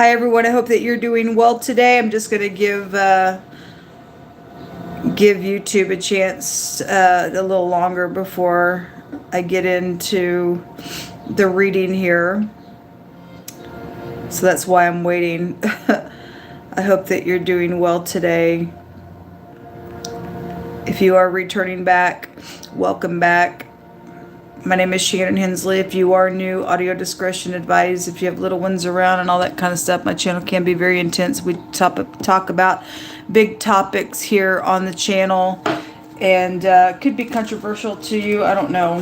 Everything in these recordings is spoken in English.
Hi everyone, I hope that you're doing well today. I'm just going to give YouTube a chance a little longer before I get into the reading here. So that's why I'm waiting. I hope that you're doing well today. If you are returning back, welcome back. My name is Shannon Hensley. If you are new, audio discretion advised. If you have little ones around and all that kind of stuff, my channel can be very intense. We talk about big topics here on the channel, and could be controversial to you. I don't know.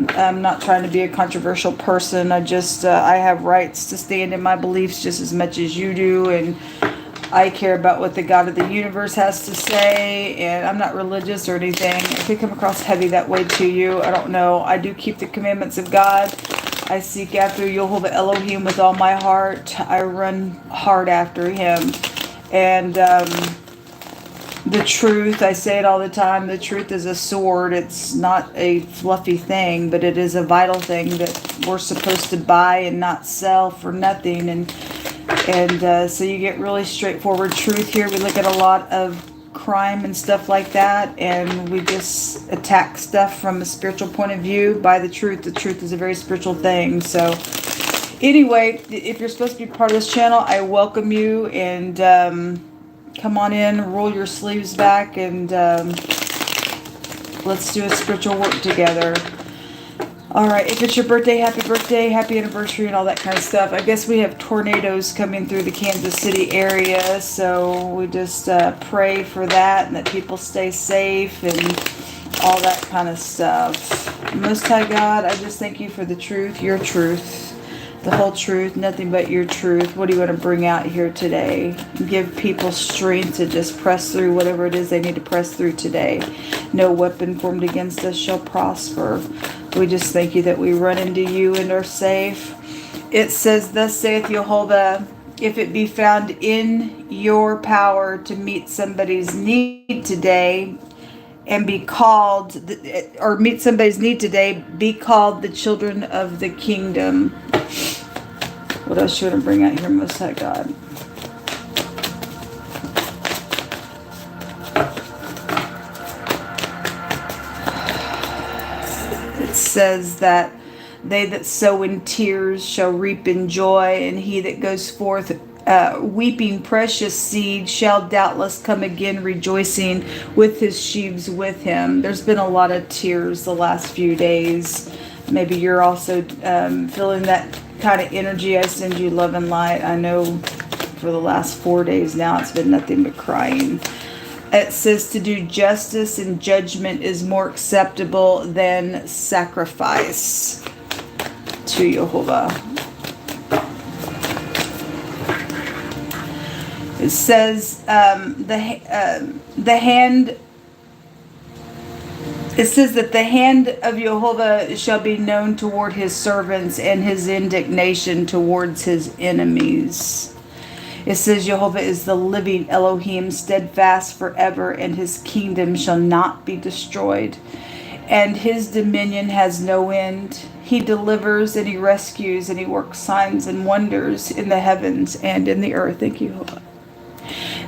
I'm not trying to be a controversial person. I have rights to stand in my beliefs just as much as you do, and I care about what the God of the universe has to say, and I'm not religious or anything. It could come across heavy that way to you. I don't know. I do keep the commandments of God. I seek after YHVH Elohim with all my heart. I run hard after him. And the truth, I say it all the time, the truth is a sword. It's not a fluffy thing, but it is a vital thing that we're supposed to buy and not sell for nothing. And so you get really straightforward truth here. We look at a lot of crime and stuff like that, and we just attack stuff from a spiritual point of view by the truth. The truth is a very spiritual thing. So anyway, if you're supposed to be part of this channel, I welcome you, and come on in, roll your sleeves back, and let's do a spiritual work together. Alright, if it's your birthday, happy anniversary, and all that kind of stuff. I guess we have tornadoes coming through the Kansas City area, so we just pray for that and that people stay safe and all that kind of stuff. Most High God, I just thank you for the truth, your truth, the whole truth, nothing but your truth. What do you want to bring out here today? Give people strength to just press through whatever it is they need to press through today. No weapon formed against us shall prosper. We just thank you that we run into you and are safe. It says, thus saith Jehovah, if it be found in your power to meet somebody's need today and be called, or meet somebody's need today, be called the children of the kingdom. What else should I bring out here, Most High God? Says that they that sow in tears shall reap in joy, and he that goes forth weeping precious seed shall doubtless come again rejoicing with his sheaves with him. There's been a lot of tears the last few days. Maybe you're also feeling that kind of energy. I send you love and light. I know for the last 4 days now it's been nothing but crying. It says to do justice and judgment is more acceptable than sacrifice to Jehovah. It says the hand. It says that the hand of Jehovah shall be known toward his servants, and his indignation towards his enemies. It says Jehovah is the living Elohim, steadfast forever, and his kingdom shall not be destroyed. And his dominion has no end. He delivers and he rescues and he works signs and wonders in the heavens and in the earth. Thank you, Jehovah.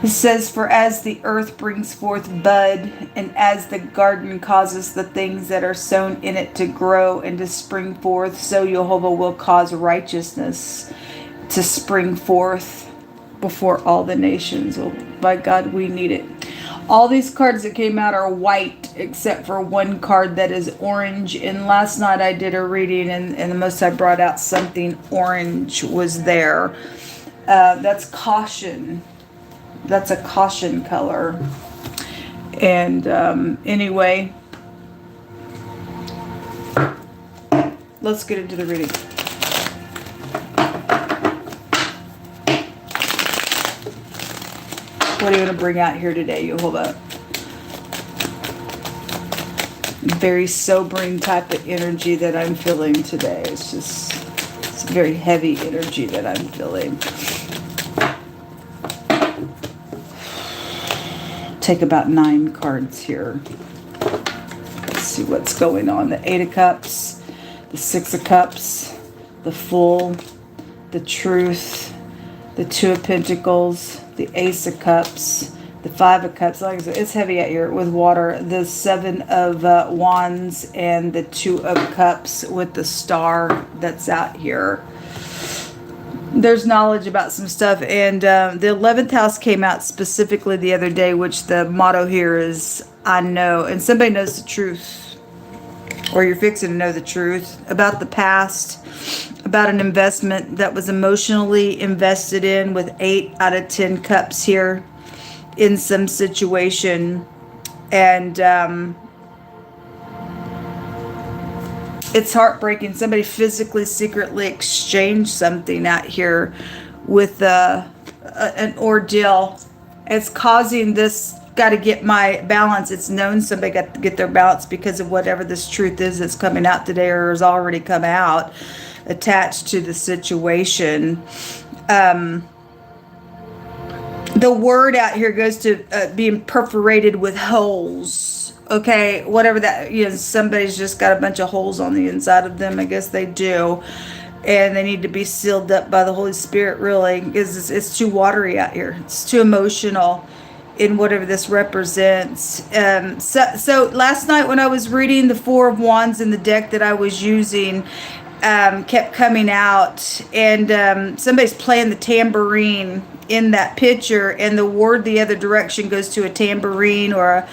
It says, for as the earth brings forth bud, and as the garden causes the things that are sown in it to grow and to spring forth, so Jehovah will cause righteousness to spring forth before all the nations. Well, by God, we need it. All these cards that came out are white, except for one card that is orange. And last night I did a reading, and the most I brought out something orange was there. That's caution. That's a caution color. And anyway, let's get into the reading. What are you going to bring out here today, Jehovah? Very sobering type of energy that I'm feeling today. It's a very heavy energy that I'm feeling. Take about 9 cards here. Let's see what's going on. The 8 of Cups, the 6 of Cups, the Fool, the Truth, the Two of Pentacles, the Ace of Cups, the Five of Cups. Like I said, it's heavy out here with water. The Seven of Wands and the Two of Cups with the star that's out here. There's knowledge about some stuff. And the 11th house came out specifically the other day, which the motto here is, I know. And somebody knows the truth. Or you're fixing to know the truth about the past. About an investment that was emotionally invested in with 8 out of 10 cups here in some situation. And it's heartbreaking. Somebody physically, secretly exchanged something out here with an ordeal. It's causing this, got to get my balance. It's known somebody got to get their balance because of whatever this truth is that's coming out today or has already come out attached to the situation. The word out here goes to being perforated with holes. Okay, whatever that, somebody's just got a bunch of holes on the inside of them. I guess they do. And they need to be sealed up by the Holy Spirit, really, because it's too watery out here. It's too emotional in whatever this represents. So last night when I was reading the Four of Wands in the deck that I was using, kept coming out, and somebody's playing the tambourine in that picture, and the word the other direction goes to a tambourine or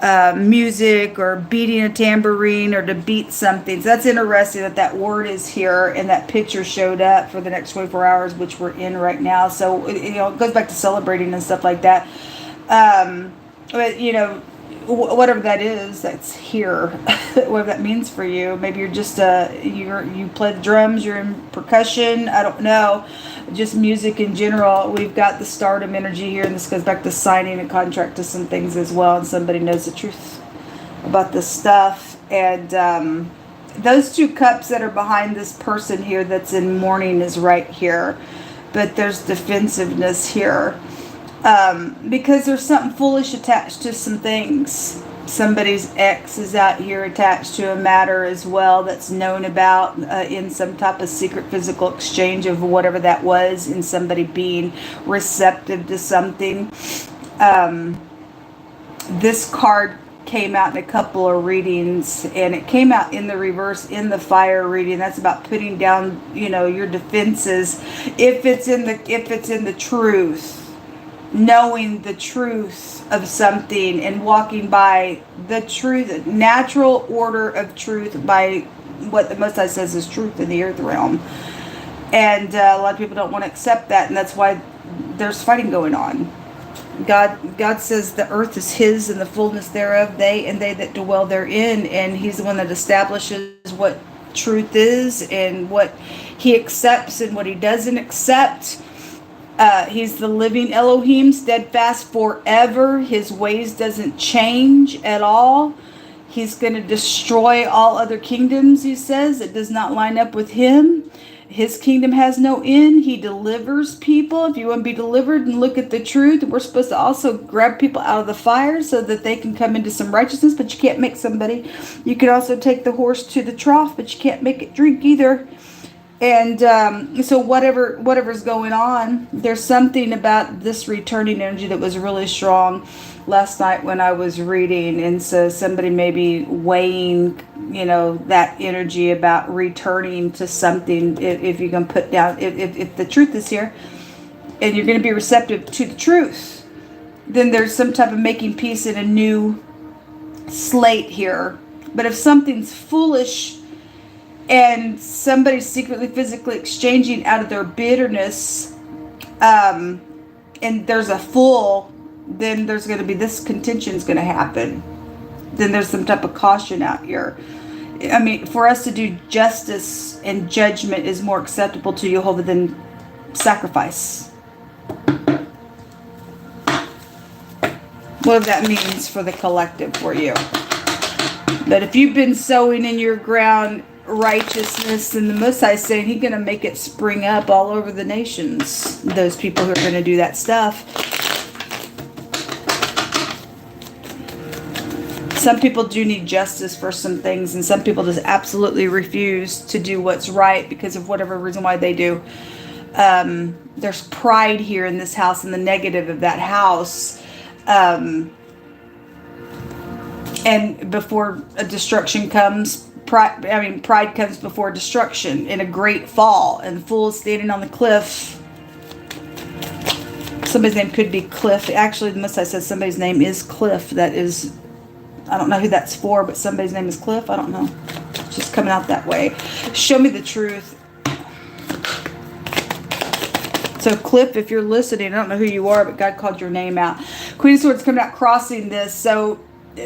a music or beating a tambourine or to beat something. So that's interesting that word is here and that picture showed up for the next 24 hours, which we're in right now. So it goes back to celebrating and stuff like that. But whatever that is, that's here. Whatever that means for you. Maybe you're just you play the drums, you're in percussion, I don't know, just music in general. We've got the stardom energy here, and this goes back to signing a contract to some things as well, and somebody knows the truth about this stuff. And those 2 cups that are behind this person here that's in mourning is right here, but there's defensiveness here. Because there's something foolish attached to some things. Somebody's ex is out here attached to a matter as well that's known about in some type of secret physical exchange of whatever that was, in somebody being receptive to something. This card came out in a couple of readings, and it came out in the reverse in the fire reading. That's about putting down, your defenses if it's in the truth. Knowing the truth of something and walking by the truth, natural order of truth, by what the Most High says is truth in the earth realm. And a lot of people don't want to accept that, and that's why there's fighting going on. God says the earth is His and the fullness thereof, they that dwell therein, and He's the one that establishes what truth is and what He accepts and what He doesn't accept. He's the living Elohim, steadfast forever. His ways doesn't change at all. He's going to destroy all other kingdoms, he says. It does not line up with Him. His kingdom has no end. He delivers people. If you want to be delivered and look at the truth, we're supposed to also grab people out of the fire so that they can come into some righteousness, but you can't make somebody. You can also take the horse to the trough, but you can't make it drink either. And so whatever's going on, there's something about this returning energy that was really strong last night when I was reading. And so somebody may be weighing, that energy about returning to something. If you can put down, if the truth is here and you're going to be receptive to the truth, then there's some type of making peace in a new slate here. But if something's foolish and somebody's secretly, physically exchanging out of their bitterness, and there's a fool, then there's going to be this contention is going to happen. Then there's some type of caution out here. I mean, for us to do justice and judgment is more acceptable to Jehovah than sacrifice. What that means for the collective for you. But if you've been sowing in your ground righteousness, and the Most High is saying He's going to make it spring up all over the nations. Those people who are going to do that stuff. Some people do need justice for some things, and some people just absolutely refuse to do what's right because of whatever reason why they do. There's pride here in this house, and the negative of that house. And before a destruction comes, pride comes before destruction in a great fall. And the fool is standing on the cliff. Somebody's name could be Cliff. Actually, the Most High says somebody's name is Cliff. That is, I don't know who that's for, but somebody's name is Cliff. I don't know. It's just coming out that way. Show me the truth. So Cliff, if you're listening, I don't know who you are, but God called your name out. Queen of Swords coming out crossing this. So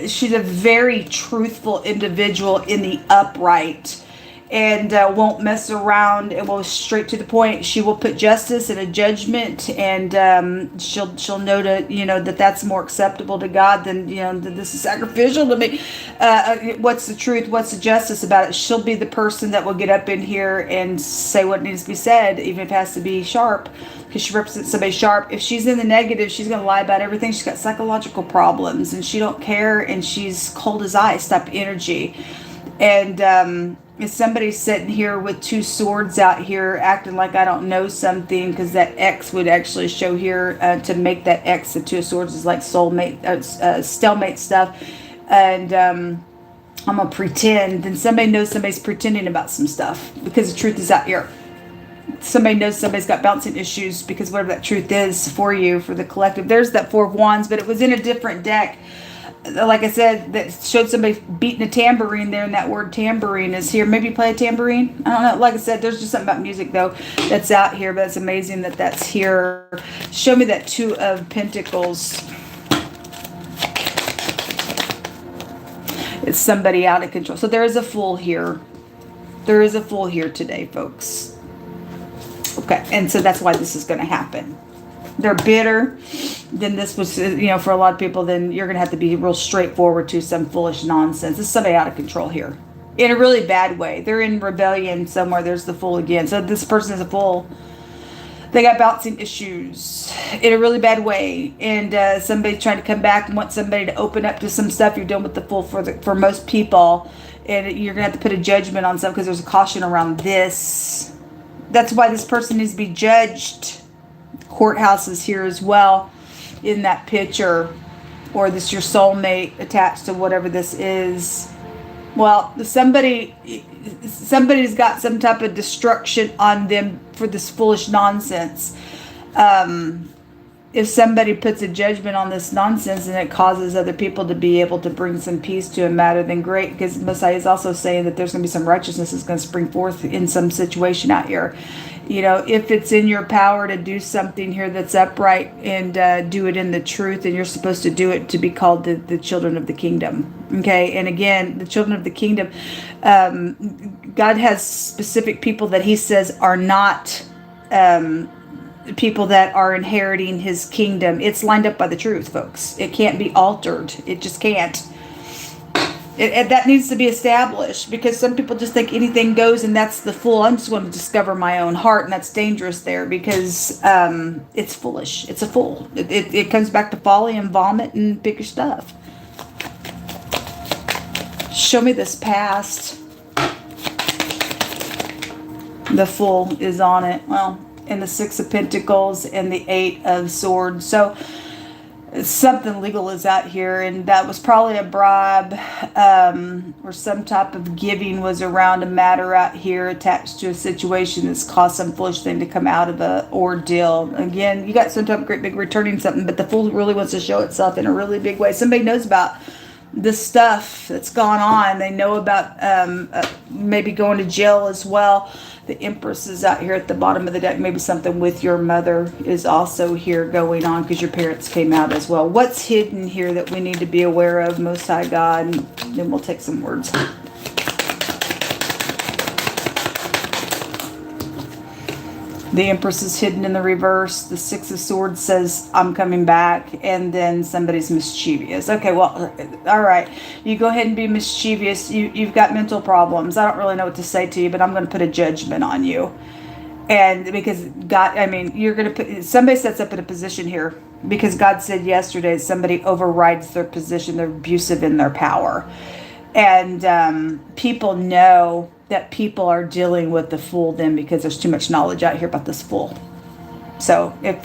she's a very truthful individual in the upright, and won't mess around, and will straight to the point. She will put justice and a judgment, and she'll know that that's more acceptable to God than that this is sacrificial to me. What's the truth? What's the justice about it? She'll be the person that will get up in here and say what needs to be said, even if it has to be sharp, because she represents somebody sharp. If she's in the negative, she's going to lie about everything. She's got psychological problems, and she don't care, and she's cold as ice type energy. And if somebody's sitting here with two swords out here acting like I don't know something, because that X would actually show here to make that X, the two of swords is like soulmate, stalemate stuff. And I'm going to pretend. Then somebody knows somebody's pretending about some stuff, because the truth is out here. Somebody knows somebody's got bouncing issues, because whatever that truth is for you, for the collective. There's that Four of Wands, but it was in a different deck. Like I said, that showed somebody beating a tambourine there, and that word tambourine is here. Maybe play a tambourine. I don't know. Like I said, there's just something about music, though, that's out here, but it's amazing that that's here. Show me that Two of Pentacles. It's somebody out of control. So there is a fool here. There is a fool here today, folks. Okay, and so that's why this is going to happen. They're bitter. Then this was, for a lot of people, then you're going to have to be real straightforward to some foolish nonsense. This is somebody out of control here. In a really bad way. They're in rebellion somewhere. There's the fool again. So this person is a fool. They got bouncing issues in a really bad way. And somebody trying to come back and want somebody to open up to some stuff. You're dealing with the fool for most people. And you're going to have to put a judgment on something, because there's a caution around this. That's why this person needs to be judged. Courthouse is here as well in that picture, or this your soulmate attached to whatever this is. Well, somebody's got some type of destruction on them for this foolish nonsense. If somebody puts a judgment on this nonsense and it causes other people to be able to bring some peace to a matter, then great, because Messiah is also saying that there's going to be some righteousness that's going to spring forth in some situation out here. If it's in your power to do something here that's upright and do it in the truth, and you're supposed to do it to be called the children of the kingdom. Okay, and again, the children of the kingdom, God has specific people that he says are not people that are inheriting his kingdom. It's lined up by the truth, folks. It can't be altered. It just can't. That needs to be established, because some people just think anything goes, and that's the fool. I'm just going to discover my own heart, and that's dangerous there, because it's foolish. It's a fool. It comes back to folly and vomit and pick your stuff. Show me this past. The fool is on it. Well, and the Six of Pentacles and the Eight of Swords. So something legal is out here, and that was probably a bribe, or some type of giving was around a matter out here attached to a situation that's caused some foolish thing to come out of a ordeal. Again, you got some type of great big returning something, but the fool really wants to show itself in a really big way. Somebody knows about this stuff that's gone on. They know about maybe going to jail as well. The Empress is out here at the bottom of the deck. Maybe something with your mother is also here going on, because your parents came out as well. What's hidden here that we need to be aware of, Most High God? And then we'll take some words. The Empress is hidden in the reverse. The Six of Swords says, I'm coming back. And then somebody's mischievous. Okay, well, all right. You go ahead and be mischievous. You've got mental problems. I don't really know what to say to you, but I'm going to put a judgment on you. And because God, you're going to put, somebody sets up in a position here, because God said yesterday somebody overrides their position. They're abusive in their power. And people know that people are dealing with the fool then, because there's too much knowledge out here about this fool. So I'm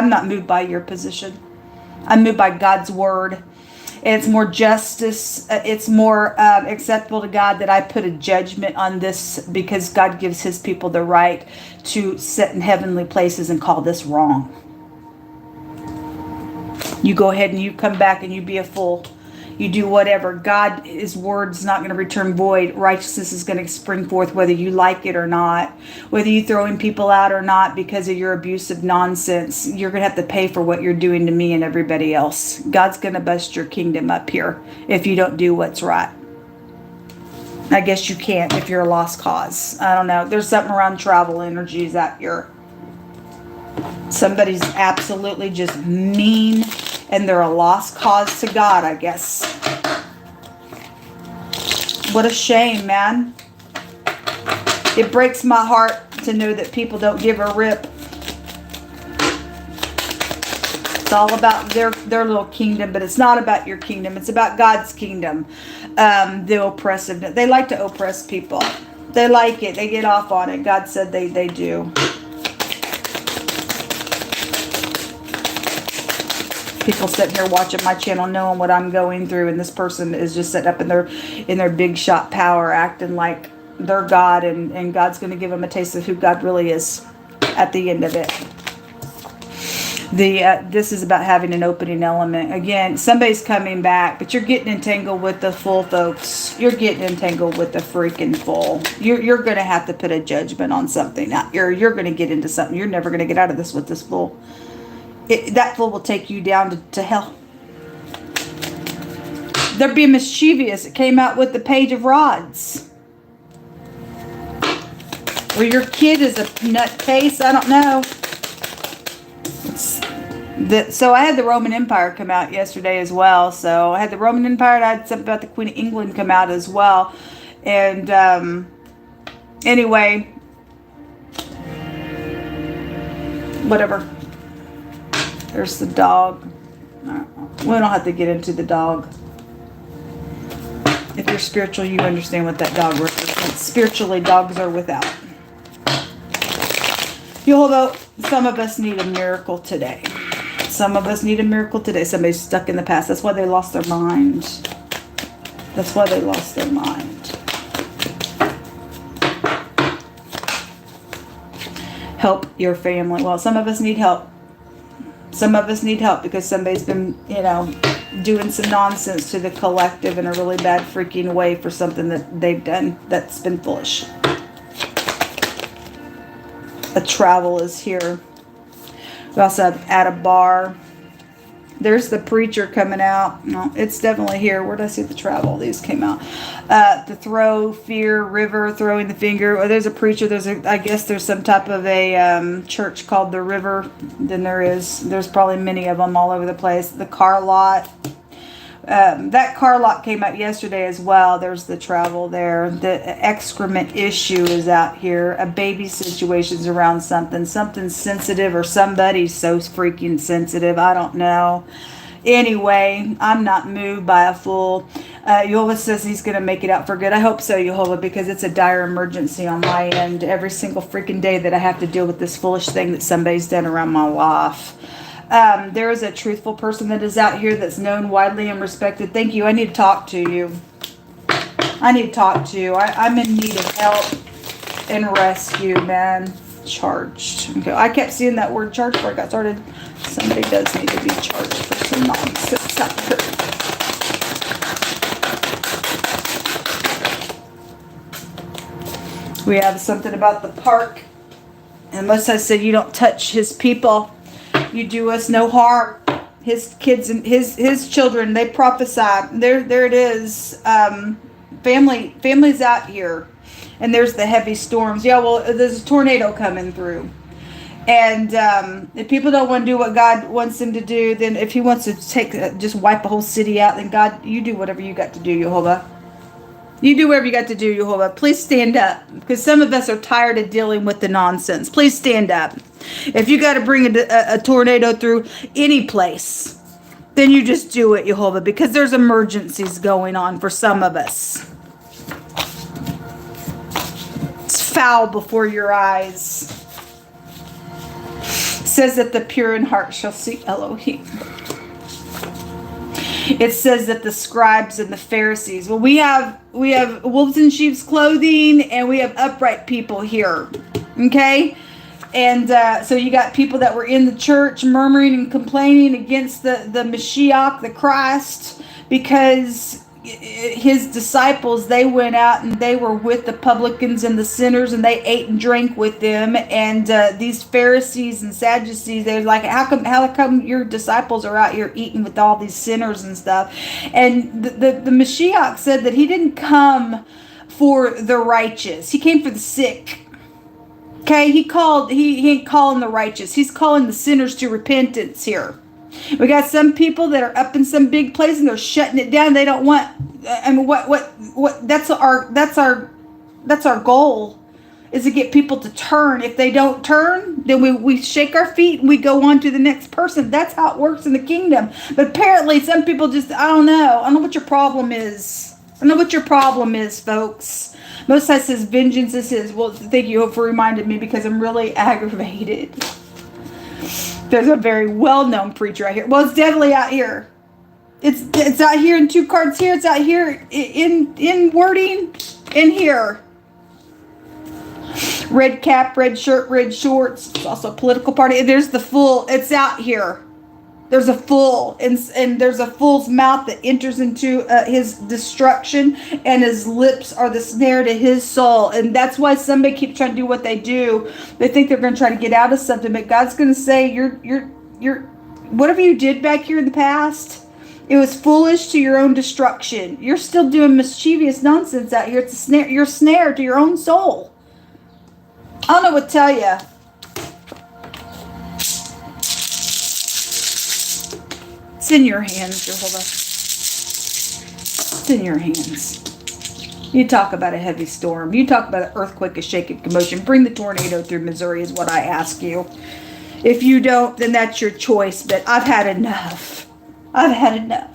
not moved by your position. I'm moved by God's word. And it's more justice. It's more acceptable to God that I put a judgment on this, because God gives his people the right to sit in heavenly places and call this wrong. You go ahead and you come back and you be a fool. You do whatever. God, his word's not going to return void. Righteousness is going to spring forth whether you like it or not. Whether you throwing people out or not because of your abusive nonsense, you're going to have to pay for what you're doing to me and everybody else. God's going to bust your kingdom up here if you don't do what's right. I guess you can't if you're a lost cause. I don't know. There's something around travel energies out here. Somebody's absolutely just mean, and they're a lost cause to God, I guess. What a shame, man. It breaks my heart to know that people don't give a rip. It's all about their little kingdom, but it's not about your kingdom. It's about God's kingdom. The oppressiveness. They like to oppress people. They like it. They get off on it. God said they do. People sitting here watching my channel knowing what I'm going through, and this person is just sitting up in their big shot power acting like they're God, and God's going to give them a taste of who God really is at the end of it. This is about having an opening element. Again, somebody's coming back, but you're getting entangled with the full, folks. You're getting entangled with the freaking full. You're going to have to put a judgment on something. You're going to get into something. You're never going to get out of this with this full. That fool will take you down to hell. They're being mischievous. It came out with the Page of Rods. Or your kid is a nutcase. I don't know. So I had the Roman Empire come out yesterday as well. So I had the Roman Empire, and I had something about the Queen of England come out as well. And anyway, whatever. There's the dog. We don't have to get into the dog. If you're spiritual, you understand what that dog represents. Spiritually, dogs are without. Although some of us need a miracle today. Some of us need a miracle today. Somebody's stuck in the past. That's why they lost their mind. That's why they lost their mind. Help your family. Well, some of us need help. Some of us need help because somebody's been, doing some nonsense to the collective in a really bad freaking way for something that they've done that's been foolish. A travel is here. We also have at a bar. There's the preacher coming out. No, it's definitely here. Where did I see the travel? These came out. The throw, fear, river, throwing the finger. Well, there's a preacher. I guess there's some type of a church called the River. Then there's probably many of them all over the place. The car lot. That car lot came out yesterday as well. There's the travel there. The excrement issue is out here. A baby situation's around something sensitive, or somebody's so freaking sensitive. I don't know. Anyway, I'm not moved by a fool. Jehovah says he's going to make it out for good. I hope so, Jehovah, because it's a dire emergency on my end every single freaking day that I have to deal with this foolish thing that somebody's done around my life. There is a truthful person that is out here that's known widely and respected. Thank you. I need to talk to you. I'm in need of help and rescue, man. Charged. Okay. I kept seeing that word charged before I got started. Somebody does need to be charged for some nonsense out here. We have something about the park. And Most High said you don't touch his people. You do us no harm. His kids and his children, they prophesy. There it is. Families out here. And there's the heavy storms. Yeah, well, there's a tornado coming through. And if people don't want to do what God wants them to do, then if he wants to just wipe a whole city out, then God, you do whatever you got to do, Jehovah. You do whatever you got to do, Jehovah. Please stand up. Because some of us are tired of dealing with the nonsense. Please stand up. If you got to bring a tornado through any place, then you just do it, Jehovah. Because there's emergencies going on for some of us. foul before your eyes. It says that the pure in heart shall see Elohim. It says that the scribes and the Pharisees. Well, we have wolves in sheep's clothing, and we have upright people here. Okay? And so you got people that were in the church murmuring and complaining against the Mashiach, the Christ, because his disciples, they went out and they were with the publicans and the sinners, and they ate and drank with them. And these Pharisees and Sadducees, they're like, how come your disciples are out here eating with all these sinners and stuff? And the Mashiach said that he didn't come for the righteous. He came for the sick. Okay, he ain't calling the righteous. He's calling the sinners to repentance here. We got some people that are up in some big place and they're shutting it down. They don't want. I mean, what? That's our goal, is to get people to turn. If they don't turn, then we shake our feet and we go on to the next person. That's how it works in the kingdom. But apparently, some people just, I don't know what your problem is. I don't know what your problem is, folks. Most High says vengeance is his. Well, thank you for reminding me, because I'm really aggravated. There's a very well-known preacher out here. Well, it's definitely out here. It's out here in 2 cards here. It's out here in wording in here. Red cap, red shirt, red shorts. It's also a political party. There's the fool. It's out here. There's a fool, and there's a fool's mouth that enters into his destruction, and his lips are the snare to his soul. And that's why somebody keeps trying to do what they do. They think they're going to try to get out of something, but God's going to say, you're whatever you did back here in the past, it was foolish to your own destruction. You're still doing mischievous nonsense out here. It's a snare. You're a snare to your own soul. I don't know what to tell you. It's in your hands, Jehovah. It's in your hands. You talk about a heavy storm. You talk about an earthquake, a shaking commotion. Bring the tornado through Missouri is what I ask you. If you don't, then that's your choice. But I've had enough. I've had enough.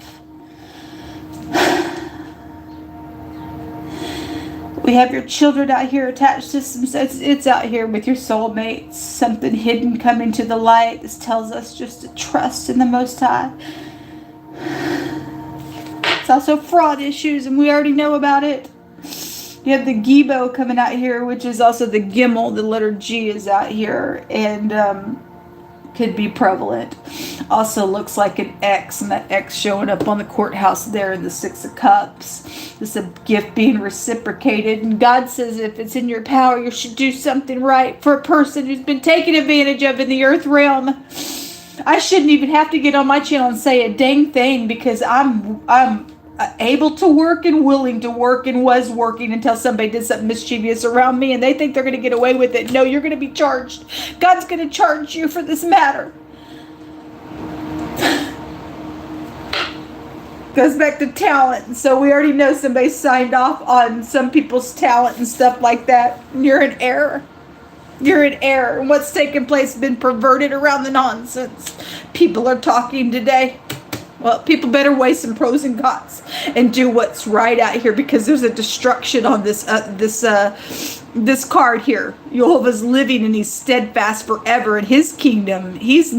We have your children out here attached to some, it's out here with your soulmates. Something hidden coming to the light. This tells us just to trust in the Most High. It's also fraud issues, and we already know about it. You have the Gibo coming out here, which is also the Gimel. The letter G is out here, and could be prevalent. Also looks like an X, and that X showing up on the courthouse there in the 6 of Cups. This is a gift being reciprocated, and God says if it's in your power, you should do something right for a person who's been taken advantage of in the earth realm. I shouldn't even have to get on my channel and say a dang thing, because I'm able to work and willing to work and was working until somebody did something mischievous around me, and they think they're going to get away with it. No, you're going to be charged. God's going to charge you for this matter. Goes back to talent. So we already know somebody signed off on some people's talent and stuff like that. You're in error. You're in error. And what's taking place has been perverted around the nonsense. People are talking today. Well, people better weigh some pros and cons and do what's right out here, because there's a destruction on this card here. Jehovah's living, and he's steadfast forever in his kingdom. His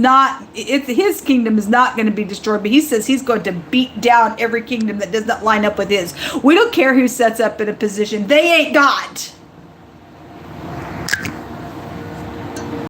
kingdom is not going to be destroyed, but he says he's going to beat down every kingdom that does not line up with his. We don't care who sets up in a position. They ain't God.